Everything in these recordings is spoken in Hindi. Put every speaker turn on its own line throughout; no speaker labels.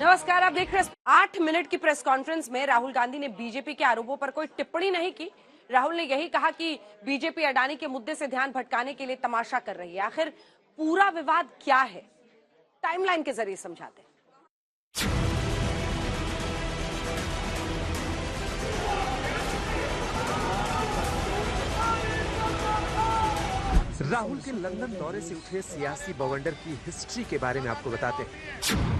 नमस्कार, आप देख रहे हैं 8 मिनट की प्रेस कॉन्फ्रेंस में राहुल गांधी ने बीजेपी के आरोपों पर कोई टिप्पणी नहीं की। राहुल ने यही कहा कि बीजेपी अडानी के मुद्दे से ध्यान भटकाने के लिए तमाशा कर रही है। आखिर पूरा विवाद क्या है, टाइमलाइन के जरिए समझाते हैं।
राहुल के लंदन दौरे से उठे सियासी बवंडर की हिस्ट्री के बारे में आपको बताते हैं।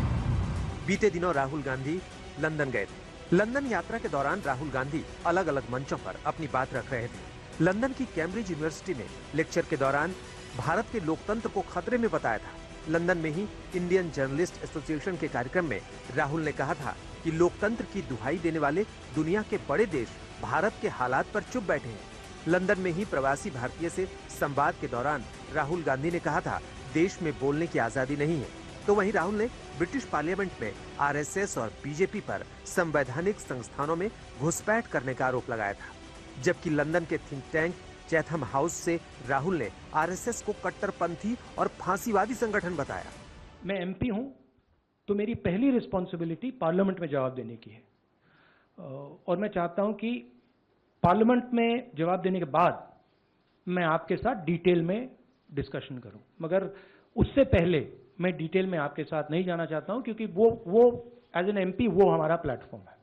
बीते दिनों राहुल गांधी लंदन गए थे। लंदन यात्रा के दौरान राहुल गांधी अलग अलग मंचों पर अपनी बात रख रहे थे। लंदन की कैम्ब्रिज यूनिवर्सिटी में लेक्चर के दौरान भारत के लोकतंत्र को खतरे में बताया था। लंदन में ही इंडियन जर्नलिस्ट एसोसिएशन के कार्यक्रम में राहुल ने कहा था कि लोकतंत्र की दुहाई देने वाले दुनिया के बड़े देश भारत के हालात पर चुप बैठे हैं। लंदन में ही प्रवासी भारतीय से संवाद के दौरान राहुल गांधी ने कहा था, देश में बोलने की आजादी नहीं है। तो वहीं राहुल ने ब्रिटिश पार्लियामेंट में आरएसएस और बीजेपी पर संवैधानिक संस्थानों में घुसपैठ करने का आरोप लगाया था। जबकि लंदन के थिंक टैंक चैथम हाउस से राहुल ने आरएसएस को कट्टरपंथी और फांसीवादी संगठन बताया।
मैं एमपी हूं, तो मेरी पहली रिस्पॉन्सिबिलिटी पार्लियामेंट में जवाब देने की है, और मैं चाहता हूं कि पार्लियामेंट में जवाब देने के बाद मैं आपके साथ डिटेल में डिस्कशन करूं। मगर उससे पहले मैं डिटेल में आपके साथ नहीं जाना चाहता हूं, क्योंकि वो एज एन एमपी वो हमारा प्लेटफॉर्म है।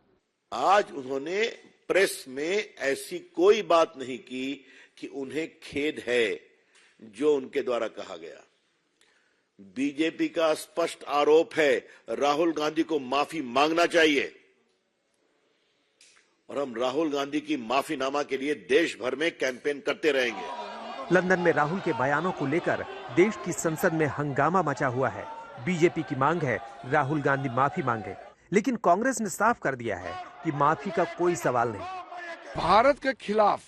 आज उन्होंने प्रेस में ऐसी कोई बात नहीं की कि उन्हें खेद है जो उनके द्वारा कहा गया। बीजेपी का स्पष्ट आरोप है, राहुल गांधी को माफी मांगना चाहिए, और हम राहुल गांधी की माफीनामा के लिए देश भर में कैंपेन करते रहेंगे।
लंदन में राहुल के बयानों को लेकर देश की संसद में हंगामा मचा हुआ है। बीजेपी की मांग है राहुल गांधी माफी मांगे, लेकिन कांग्रेस ने साफ कर दिया है कि माफी का कोई सवाल नहीं।
भारत के खिलाफ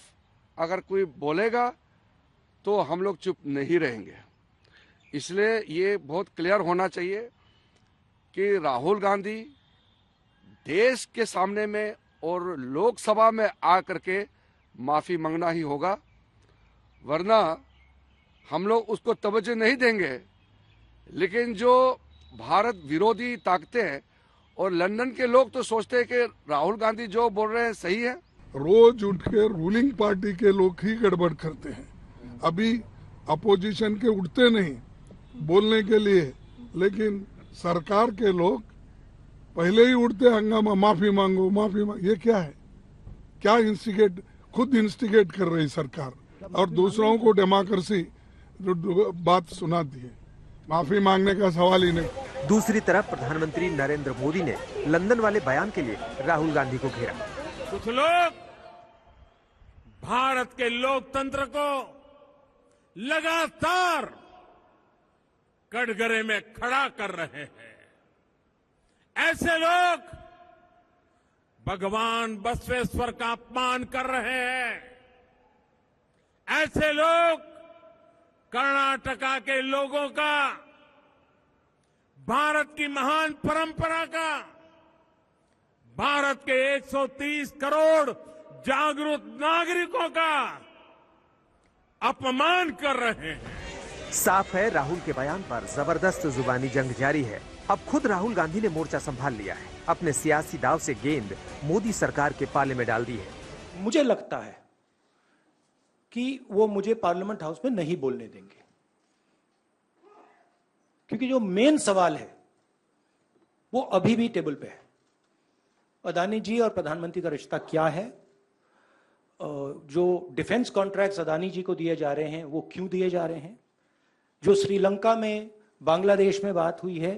अगर कोई बोलेगा तो हम लोग चुप नहीं रहेंगे। इसलिए ये बहुत क्लियर होना चाहिए कि राहुल गांधी देश के सामने में और लोकसभा में आकर के माफी मांगना ही होगा, वरना हम लोग उसको तवज्जो नहीं देंगे। लेकिन जो भारत विरोधी ताकतें हैं और लंदन के लोग तो सोचते हैं कि राहुल गांधी जो बोल रहे हैं सही है।
रोज उठ के रूलिंग पार्टी के लोग ही गड़बड़ करते हैं। अभी अपोजिशन के उठते नहीं बोलने के लिए, लेकिन सरकार के लोग पहले ही उठते हंगामा, माफी मांगो माफी मांगो। ये क्या है? क्या इंस्टिगेट, खुद इंस्टिगेट कर रही सरकार और दूसरों को डेमोक्रेसी बात सुनाती है। माफी मांगने का सवाल ही नहीं।
दूसरी तरफ प्रधानमंत्री नरेंद्र मोदी ने लंदन वाले बयान के लिए राहुल गांधी को घेरा।
कुछ लोग भारत के लोकतंत्र को लगातार कटघरे में खड़ा कर रहे हैं। ऐसे लोग भगवान बसवेश्वर का अपमान कर रहे हैं। ऐसे लोग कर्नाटका के लोगों का, भारत की महान परंपरा का, भारत के 130 करोड़ जागरूक नागरिकों का अपमान कर रहे हैं।
साफ है, राहुल के बयान पर जबरदस्त जुबानी जंग जारी है। अब खुद राहुल गांधी ने मोर्चा संभाल लिया है। अपने सियासी दाव से गेंद मोदी सरकार के पाले में डाल दी है।
मुझे लगता है कि वो मुझे पार्लियामेंट हाउस में नहीं बोलने देंगे, क्योंकि जो मेन सवाल है वो अभी भी टेबल पे है। अदानी जी और प्रधानमंत्री का रिश्ता क्या है? जो डिफेंस कॉन्ट्रैक्ट्स अदानी जी को दिए जा रहे हैं वो क्यों दिए जा रहे हैं? जो श्रीलंका में, बांग्लादेश में बात हुई है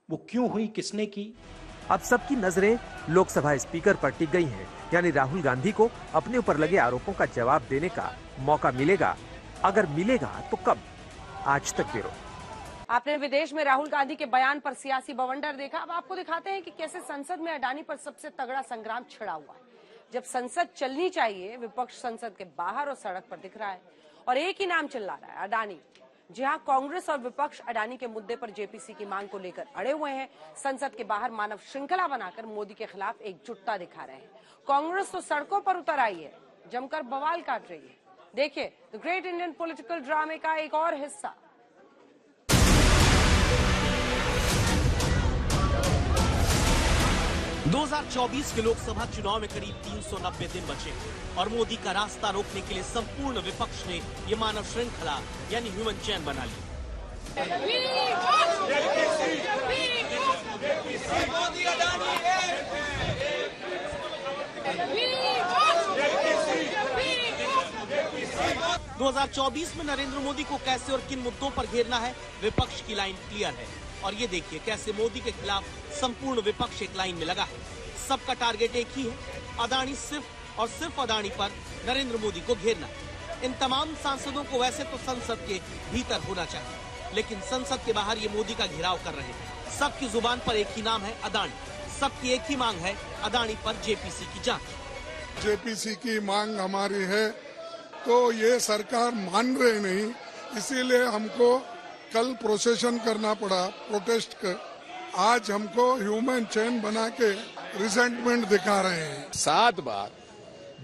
वो क्यों हुई, किसने की?
अब सबकी नजरें लोकसभा स्पीकर पर टिक गई हैं। यानी राहुल गांधी को अपने ऊपर लगे आरोपों का जवाब देने का मौका मिलेगा। अगर मिलेगा तो कब? आज तक ब्यूरो।
आपने विदेश में राहुल गांधी के बयान पर सियासी बवंडर देखा। अब आपको दिखाते हैं कि कैसे संसद में अडानी पर सबसे तगड़ा संग्राम छिड़ा हुआ है। जब संसद चलनी चाहिए, विपक्ष संसद के बाहर और सड़क पर दिख रहा है, और एक ही नाम चिल्ला रहा है, अडानी। जहां कांग्रेस और विपक्ष अडानी के मुद्दे पर जेपीसी की मांग को लेकर अड़े हुए हैं, संसद के बाहर मानव श्रृंखला बनाकर मोदी के खिलाफ एकजुटता दिखा रहे हैं। कांग्रेस तो सड़कों पर उतर आई है, जमकर बवाल काट रही है। देखिए द ग्रेट इंडियन पॉलिटिकल ड्रामे का एक और हिस्सा।
2024 के लोकसभा चुनाव में करीब 390 दिन बचे और मोदी का रास्ता रोकने के लिए संपूर्ण विपक्ष ने ये मानव श्रृंखला यानी ह्यूमन चेन बना ली। 2024 में नरेंद्र मोदी को कैसे और किन मुद्दों पर घेरना है, विपक्ष की लाइन क्लियर है। और ये देखिए कैसे मोदी के खिलाफ संपूर्ण विपक्ष एक लाइन में लगा है। सबका टारगेट एक ही है, अदानी, सिर्फ और सिर्फ अदानी पर नरेंद्र मोदी को घेरना। इन तमाम सांसदों को वैसे तो संसद के भीतर होना चाहिए, लेकिन संसद के बाहर ये मोदी का घेराव कर रहे हैं। सबकी जुबान पर एक ही नाम है, अदानी। सबकी एक ही मांग है, अदानी पर जेपीसी की जांच।
जेपीसी की मांग हमारी है तो ये सरकार मान रहे नहीं, इसीलिए हमको कल प्रोसेशन करना पड़ा, प्रोटेस्ट कर। आज हमको ह्यूमन चेन बना के रिजेंटमेंट दिखा रहे हैं।
7 बार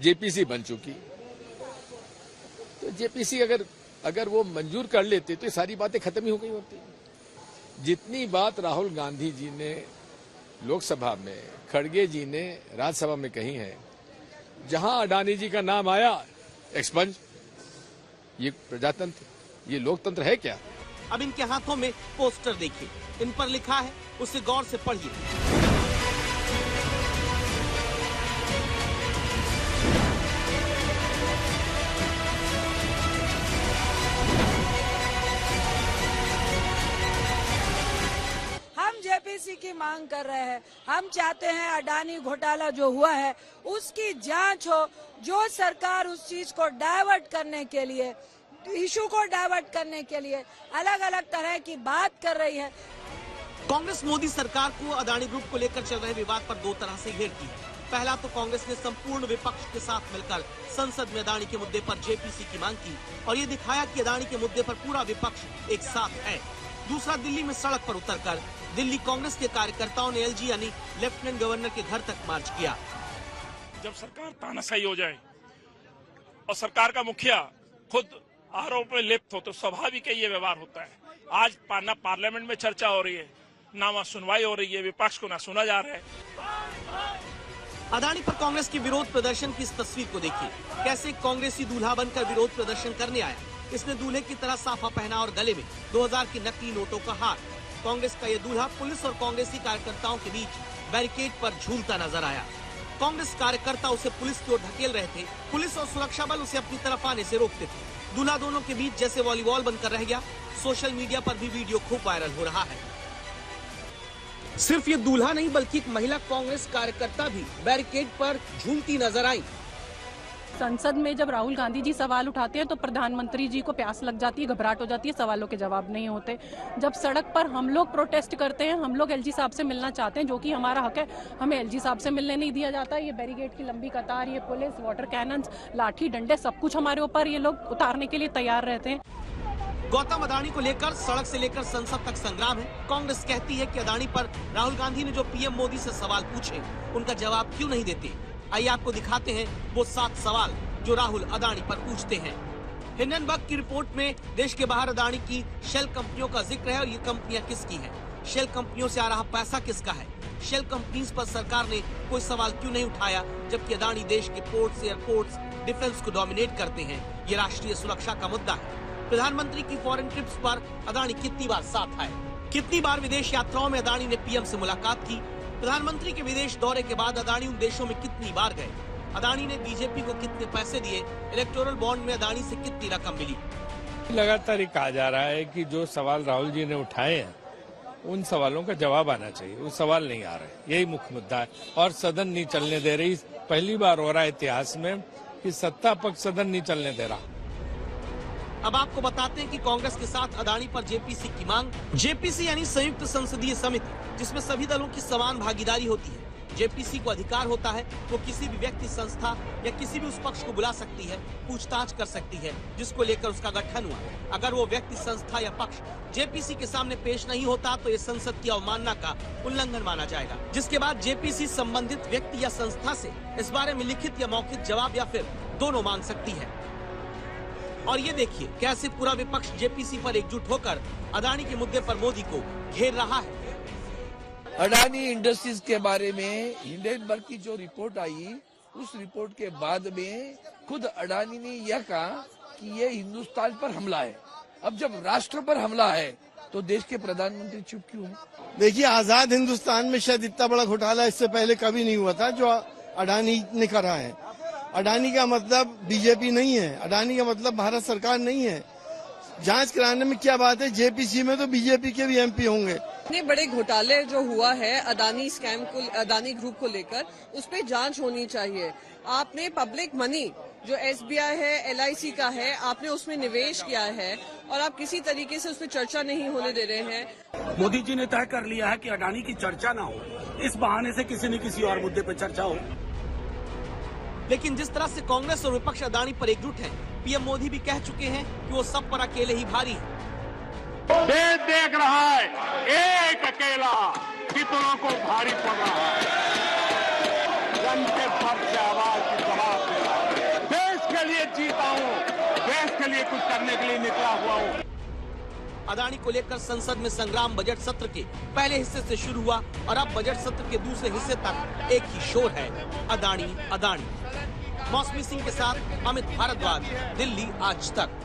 जेपीसी बन चुकी, तो जेपीसी अगर वो मंजूर कर लेते तो ये सारी बातें खत्म ही हो गई होती। जितनी बात राहुल गांधी जी ने लोकसभा में, खड़गे जी ने राज्यसभा में कही है, जहां अडानी जी का नाम आया एक्सपंज। ये प्रजातंत्र, ये लोकतंत्र है क्या?
अब इनके हाथों में पोस्टर देखिए, इन पर लिखा है, उसे गौर से पढ़िए।
हम जेपीसी की मांग कर रहे हैं। हम चाहते हैं अडानी घोटाला जो हुआ है उसकी जांच हो। जो सरकार उस चीज को डाइवर्ट करने के लिए, इशू को डाइवर्ट करने के लिए अलग अलग तरह की बात कर रही है।
कांग्रेस मोदी सरकार को अदानी ग्रुप को लेकर चल रहे विवाद पर 2 तरह से घेरती है। पहला तो कांग्रेस ने संपूर्ण विपक्ष के साथ मिलकर संसद में अदानी के मुद्दे पर जेपीसी की मांग की और ये दिखाया कि अदानी के मुद्दे पर पूरा विपक्ष एक साथ है। दूसरा, दिल्ली में सड़क पर उतरकर दिल्ली कांग्रेस के कार्यकर्ताओं ने एलजी यानी लेफ्टिनेंट गवर्नर के घर तक मार्च किया।
जब सरकार तानाशाही हो जाए और सरकार का मुखिया खुद आरोप में लिप्त हो तो स्वाभाविक है ये व्यवहार होता है। आज ना पार्लियामेंट में चर्चा हो रही है, ना वहाँ सुनवाई हो रही है, विपक्ष को ना सुना जा रहा है।
अदानी पर कांग्रेस के विरोध प्रदर्शन की इस तस्वीर को देखिए, कैसे कांग्रेसी दूल्हा बनकर विरोध प्रदर्शन करने आया। इसने दूल्हे की तरह साफा पहना और गले में 2000 के नकली नोटों का हार। कांग्रेस का ये दूल्हा पुलिस और कांग्रेसी कार्यकर्ताओं के बीच बैरिकेड पर झूलता नजर आया। कांग्रेस कार्यकर्ता उसे पुलिस की ओर धकेल रहे थे, पुलिस और सुरक्षा बल उसे अपनी तरफ आने से रोकते थे। दूल्हा दोनों के बीच जैसे वॉलीबॉल बनकर रह गया। सोशल मीडिया पर भी वीडियो खूब वायरल हो रहा है। सिर्फ ये दूल्हा नहीं बल्कि एक महिला कांग्रेस कार्यकर्ता भी बैरिकेड पर झूलती नजर आई।
संसद में जब राहुल गांधी जी सवाल उठाते हैं तो प्रधानमंत्री जी को प्यास लग जाती है, घबराहट हो जाती है, सवालों के जवाब नहीं होते। जब सड़क पर हम लोग प्रोटेस्ट करते हैं, हम लोग एलजी साहब से मिलना चाहते हैं, जो कि हमारा हक है, हमें एलजी साहब से मिलने नहीं दिया जाता। ये बैरिकेड की लंबी कतार, ये पुलिस, वाटर कैनन, लाठी डंडे, सब कुछ हमारे ऊपर ये लोग उतारने के लिए तैयार रहते हैं।
गौतम अदानी को लेकर सड़क से लेकर संसद तक संग्राम है। कांग्रेस कहती है कि अदानी पर राहुल गांधी ने जो पीएम मोदी से सवाल पूछे उनका जवाब क्यों नहीं देते। आइए आपको दिखाते हैं वो 7 सवाल जो राहुल अदानी पर पूछते हैं। हिंडनबर्ग की रिपोर्ट में देश के बाहर अदानी की शेल कंपनियों का जिक्र है और ये कंपनियां किसकी हैं? शेल कंपनियों से आ रहा पैसा किसका है? शेल कंपनीज पर सरकार ने कोई सवाल क्यों नहीं उठाया, जबकि अदानी देश के पोर्ट्स, एयरपोर्ट्स, डिफेंस को डोमिनेट करते हैं। ये राष्ट्रीय सुरक्षा का मुद्दा है। प्रधानमंत्री की फॉरेन ट्रिप्स पर अदानी कितनी बार साथ आए? कितनी बार विदेश यात्राओं में अदानी ने पीएम से मुलाकात की? प्रधानमंत्री के विदेश दौरे के बाद अदानी उन देशों में कितनी बार गए? अदानी ने बीजेपी को कितने पैसे दिए? इलेक्टोरल बॉन्ड में अदानी से कितनी रकम मिली?
लगातार ये कहा जा रहा है कि जो सवाल राहुल जी ने उठाए हैं उन सवालों का जवाब आना चाहिए। वो सवाल नहीं आ रहे, यही मुख्य मुद्दा है। और सदन नहीं चलने दे रही। पहली बार हो रहा है इतिहास में कि सत्ता पक्ष सदन नहीं चलने दे रहा।
अब आपको बताते हैं कि कांग्रेस के साथ अदानी पर जेपीसी की मांग। जेपीसी यानी संयुक्त संसदीय समिति, जिसमें सभी दलों की समान भागीदारी होती है। जेपीसी को अधिकार होता है, वो किसी भी व्यक्ति, संस्था या किसी भी उस पक्ष को बुला सकती है, पूछताछ कर सकती है जिसको लेकर उसका गठन हुआ। अगर वो व्यक्ति, संस्था या पक्ष जेपीसी के सामने पेश नहीं होता तो ये संसद की अवमानना का उल्लंघन माना जाएगा, जिसके बाद जेपीसी संबंधित व्यक्ति या संस्था से इस बारे में लिखित या मौखिक जवाब या फिर दोनों मांग सकती है। और ये देखिए कैसे पूरा विपक्ष जेपीसी पर एकजुट होकर अदानी के मुद्दे पर मोदी को घेर रहा है।
अडानी इंडस्ट्रीज के बारे में हिंडनबर्ग की जो रिपोर्ट आई, उस रिपोर्ट के बाद में खुद अडानी ने यह कहा कि ये हिंदुस्तान पर हमला है। अब जब राष्ट्र पर हमला है तो देश के प्रधानमंत्री चुप क्यों हैं?
देखिए, आजाद हिंदुस्तान में शायद इतना बड़ा घोटाला इससे पहले कभी नहीं हुआ था जो अडानी ने करा है। अडानी का मतलब बीजेपी नहीं है, अडानी का मतलब भारत सरकार नहीं है। जांच कराने में क्या बात है, जेपीसी में तो बीजेपी के भी एमपी होंगे।
इतने बड़े घोटाले जो हुआ है अडानी स्कैम को, अडानी ग्रुप को लेकर, उस पर जांच होनी चाहिए। आपने पब्लिक मनी जो एसबीआई है, एलआईसी का है, आपने उसमें निवेश किया है और आप किसी तरीके से उसमें चर्चा नहीं होने दे रहे हैं।
मोदी जी ने तय कर लिया है कि अडानी की चर्चा ना हो, इस बहाने से किसी न किसी और मुद्दे पर चर्चा हो।
लेकिन जिस तरह से कांग्रेस और विपक्ष अडानी पर एकजुट है, पीएम मोदी भी कह चुके हैं कि वो सब पर अकेले ही भारी है।
देश देख रहा है एक अकेला कितनों को भारी पड़ रहा है। जन के फर्ज से आवाज की जवाब दे रहा है। देश के लिए जीता हूँ, देश के लिए कुछ करने के लिए निकला हुआ हूँ।
अडानी को लेकर संसद में संग्राम बजट सत्र के पहले हिस्से से शुरू हुआ और अब बजट सत्र के दूसरे हिस्से तक एक ही शोर है, अडानी अडानी। मौसमी सिंह के साथ अमित भारद्वाज, दिल्ली आज तक।